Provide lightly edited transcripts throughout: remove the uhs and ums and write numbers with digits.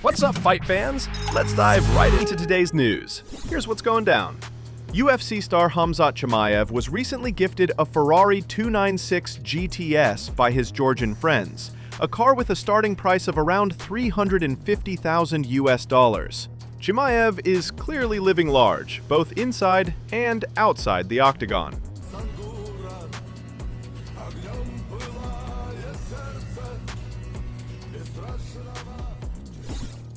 What's up, fight fans? Let's dive right into today's news. Here's what's going down. UFC star Khamzat Chimaev was recently gifted a Ferrari 296 GTS by his Georgian friends, a car with a starting price of around $350,000 US. Chimaev is clearly living large, both inside and outside the octagon.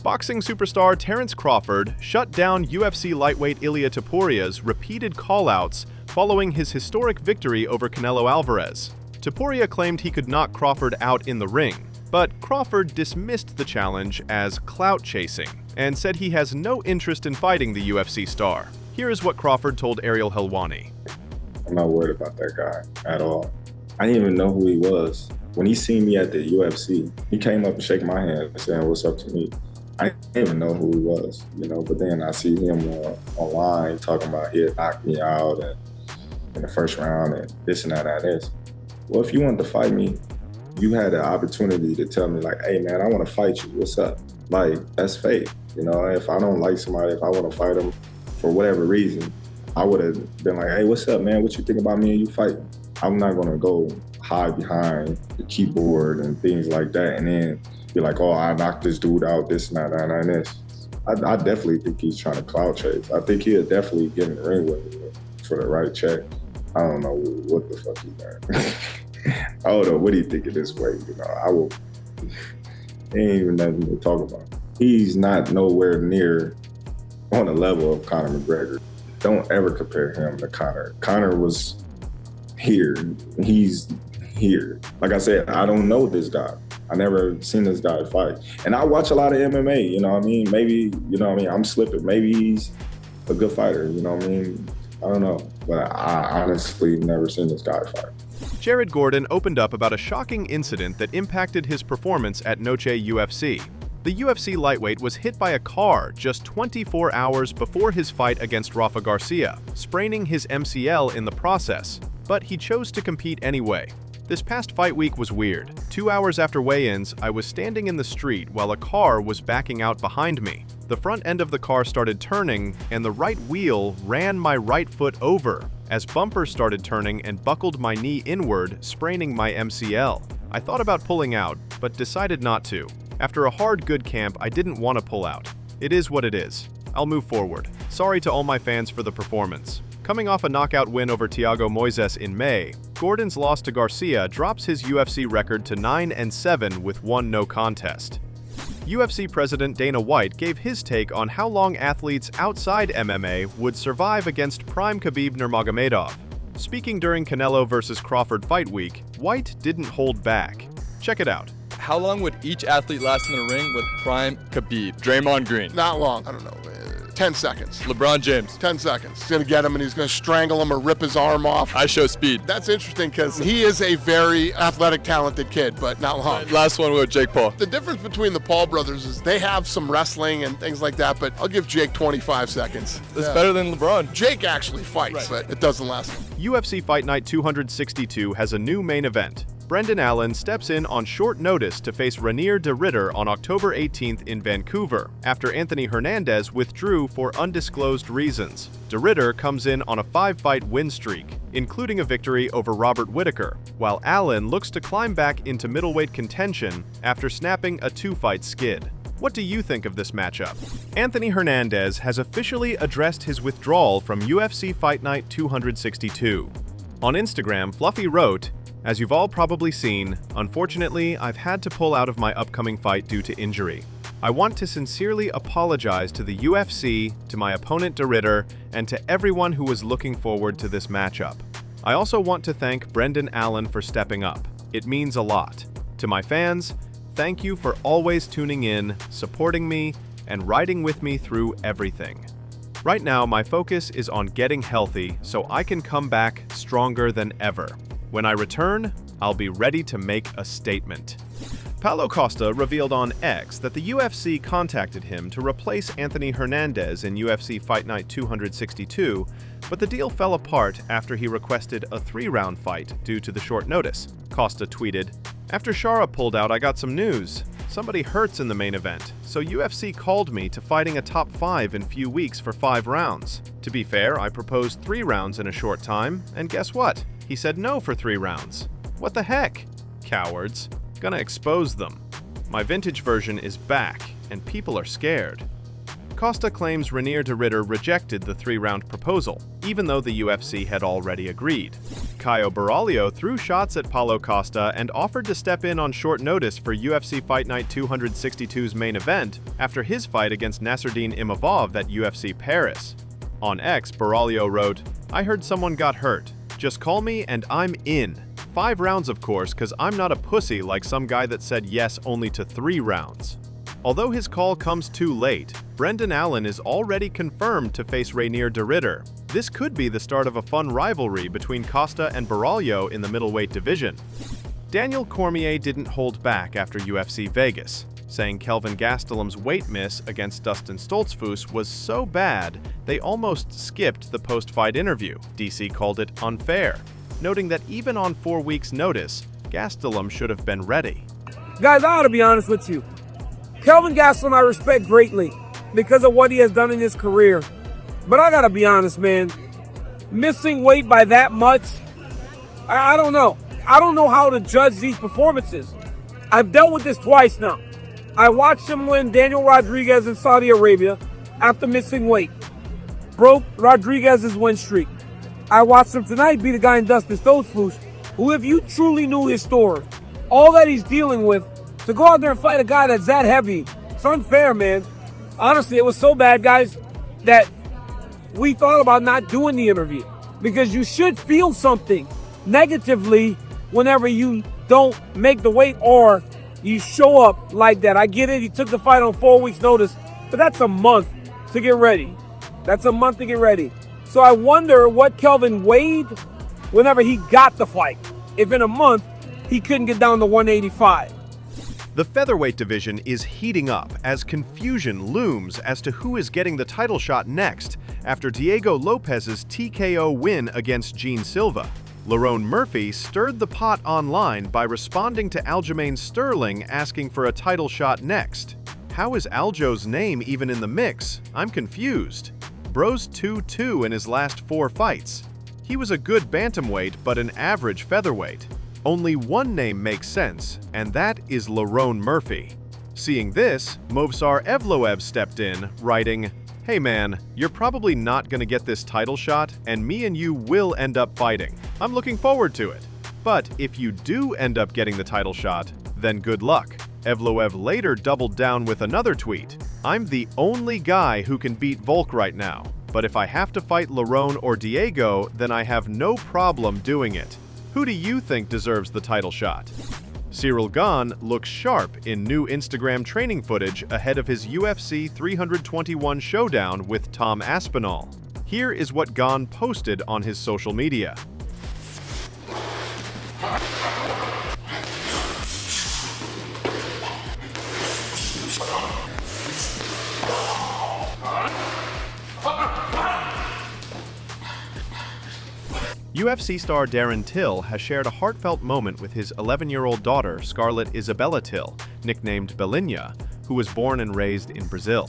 Boxing superstar Terence Crawford shut down UFC lightweight Ilia Topuria's repeated call-outs following his historic victory over Canelo Alvarez. Topuria claimed he could knock Crawford out in the ring, but Crawford dismissed the challenge as clout chasing and said he has no interest in fighting the UFC star. Here is what Crawford told Ariel Helwani. I'm not worried about that guy at all. I didn't even know who he was. When he seen me at the UFC, he came up and shook my hand saying, "What's up to me?" I didn't even know who he was, but then I see him online talking about he'd knock me out in the first round and this and that and this. Well, if you wanted to fight me, you had the opportunity to tell me like, "Hey man, I want to fight you, what's up?" Like, that's fake. If I don't like somebody, if I want to fight them for whatever reason, I would have been like, "Hey, what's up, man? What you think about me and you fighting?" I'm not gonna go hide behind the keyboard and things like that and then be like, "Oh, I knocked this dude out, this and that and this." I definitely think he's trying to clout chase. I think he'll definitely get in the ring with me for the right check. I don't know what the fuck he's doing. I don't know what he thinking this way. I will. There ain't even nothing to talk about. He's not nowhere near on the level of Conor McGregor. Don't ever compare him to Conor. Conor was here. He's here. Like I said, I don't know this guy. I never seen this guy fight. And I watch a lot of MMA, Maybe, I'm slipping. Maybe he's a good fighter, I don't know. But I honestly never seen this guy fight. Jared Gordon opened up about a shocking incident that impacted his performance at Noche UFC. The UFC lightweight was hit by a car just 24 hours before his fight against Rafa Garcia, spraining his MCL in the process, but he chose to compete anyway. This past fight week was weird. 2 hours after weigh-ins, I was standing in the street while a car was backing out behind me. The front end of the car started turning, and the right wheel ran my right foot over as bumpers started turning and buckled my knee inward, spraining my MCL. I thought about pulling out, but decided not to. After a hard good camp, I didn't want to pull out. It is what it is. I'll move forward. Sorry to all my fans for the performance. Coming off a knockout win over Thiago Moises in May, Gordon's loss to Garcia drops his UFC record to 9-7 with one no contest. UFC President Dana White gave his take on how long athletes outside MMA would survive against prime Khabib Nurmagomedov. Speaking during Canelo vs. Crawford fight week, White didn't hold back. Check it out. How long would each athlete last in the ring with prime Khabib? Draymond Green. Not long. I don't know. 10 seconds. LeBron James. 10 seconds. He's going to get him and he's going to strangle him or rip his arm off. I show speed. That's interesting because he is a very athletic, talented kid, but not long. Last one with Jake Paul. The difference between the Paul brothers is they have some wrestling and things like that, but I'll give Jake 25 seconds. That's better than LeBron. Jake actually fights, but it doesn't last long. UFC Fight Night 262 has a new main event. Brendan Allen steps in on short notice to face Reinier De Ridder on October 18th in Vancouver, after Anthony Hernandez withdrew for undisclosed reasons. De Ridder comes in on a 5-fight win streak, including a victory over Robert Whittaker, while Allen looks to climb back into middleweight contention after snapping a 2-fight skid. What do you think of this matchup? Anthony Hernandez has officially addressed his withdrawal from UFC Fight Night 262. On Instagram, Fluffy wrote, "As you've all probably seen, unfortunately, I've had to pull out of my upcoming fight due to injury. I want to sincerely apologize to the UFC, to my opponent De Ridder, and to everyone who was looking forward to this matchup. I also want to thank Brendan Allen for stepping up. It means a lot. To my fans, thank you for always tuning in, supporting me, and riding with me through everything. Right now, my focus is on getting healthy so I can come back stronger than ever. When I return, I'll be ready to make a statement." Paulo Costa revealed on X that the UFC contacted him to replace Anthony Hernandez in UFC Fight Night 262, but the deal fell apart after he requested a 3-round fight due to the short notice. Costa tweeted, "After Shara pulled out, I got some news. somebody hurts in the main event, so UFC called me to fighting a top 5 in few weeks for 5 rounds. To be fair, I proposed 3 rounds in a short time, and guess what? He said no for 3 rounds. What the heck? Cowards. Gonna expose them. My vintage version is back, and people are scared. Costa claims Reinier De Ridder rejected the 3-round proposal, even though the UFC had already agreed. Caio Borralho threw shots at Paulo Costa and offered to step in on short notice for UFC Fight Night 262's main event after his fight against Nassourdine Imavov at UFC Paris. On X, Borralho wrote, "I heard someone got hurt. Just call me and I'm in. 5 rounds, of course, because I'm not a pussy like some guy that said yes only to 3 rounds." Although his call comes too late, Brendan Allen is already confirmed to face Reinier De Ridder. This could be the start of a fun rivalry between Costa and Borralho in the middleweight division. Daniel Cormier didn't hold back after UFC Vegas, saying Kelvin Gastelum's weight miss against Dustin Stoltzfus was so bad they almost skipped the post-fight interview. DC called it unfair, noting that even on 4 weeks' notice, Gastelum should have been ready. Guys, I ought to be honest with you. Kelvin Gastelum I respect greatly because of what he has done in his career. But I gotta be honest, man. Missing weight by that much, I don't know. I don't know how to judge these performances. I've dealt with this twice now. I watched him win Daniel Rodriguez in Saudi Arabia after missing weight. Broke Rodriguez's win streak. I watched him tonight beat a guy in Dustin Stoltzfus, who, if you truly knew his story, all that he's dealing with, to go out there and fight a guy that's that heavy, it's unfair, man. Honestly, it was so bad, guys, that we thought about not doing the interview. Because you should feel something negatively whenever you don't make the weight or you show up like that. I get it, he took the fight on 4 weeks' notice, but that's a month to get ready. That's a month to get ready. So I wonder what Kelvin weighed whenever he got the fight. If in a month, he couldn't get down to 185. The featherweight division is heating up as confusion looms as to who is getting the title shot next after Diego Lopez's TKO win against Gene Silva. Lerone Murphy stirred the pot online by responding to Aljamain Sterling asking for a title shot next. How is Aljo's name even in the mix? I'm confused. Bro's 2-2 in his last 4 fights. He was a good bantamweight but an average featherweight. Only one name makes sense, and that is Lerone Murphy. Seeing this, Movsar Evloev stepped in, writing, "Hey man, you're probably not gonna get this title shot, and me and you will end up fighting. I'm looking forward to it. But if you do end up getting the title shot, then good luck." Evloev later doubled down with another tweet, "I'm the only guy who can beat Volk right now, but if I have to fight Lerone or Diego, then I have no problem doing it. Who do you think deserves the title shot?" Ciryl Gane looks sharp in new Instagram training footage ahead of his UFC 321 showdown with Tom Aspinall. Here is what Gane posted on his social media. UFC star Darren Till has shared a heartfelt moment with his 11-year-old daughter, Scarlett Isabella Till, nicknamed Belinha, who was born and raised in Brazil.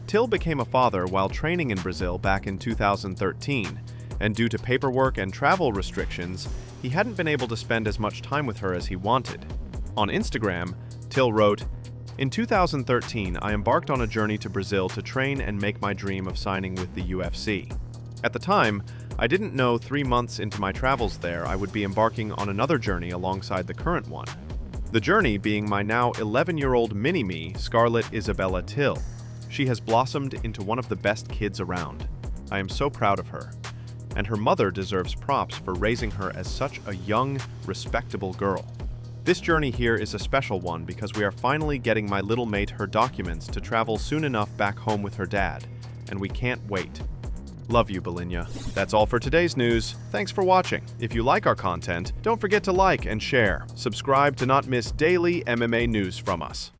Till became a father while training in Brazil back in 2013, and due to paperwork and travel restrictions, he hadn't been able to spend as much time with her as he wanted. On Instagram, Till wrote, "In 2013, I embarked on a journey to Brazil to train and make my dream of signing with the UFC. At the time, I didn't know 3 months into my travels there I would be embarking on another journey alongside the current one. The journey being my now 11-year-old mini-me, Scarlett Isabella Till. She has blossomed into one of the best kids around. I am so proud of her. And her mother deserves props for raising her as such a young, respectable girl. This journey here is a special one because we are finally getting my little mate her documents to travel soon enough back home with her dad, and we can't wait. Love you, Belinha." That's all for today's news. Thanks for watching. If you like our content, don't forget to like and share. Subscribe to not miss daily MMA news from us.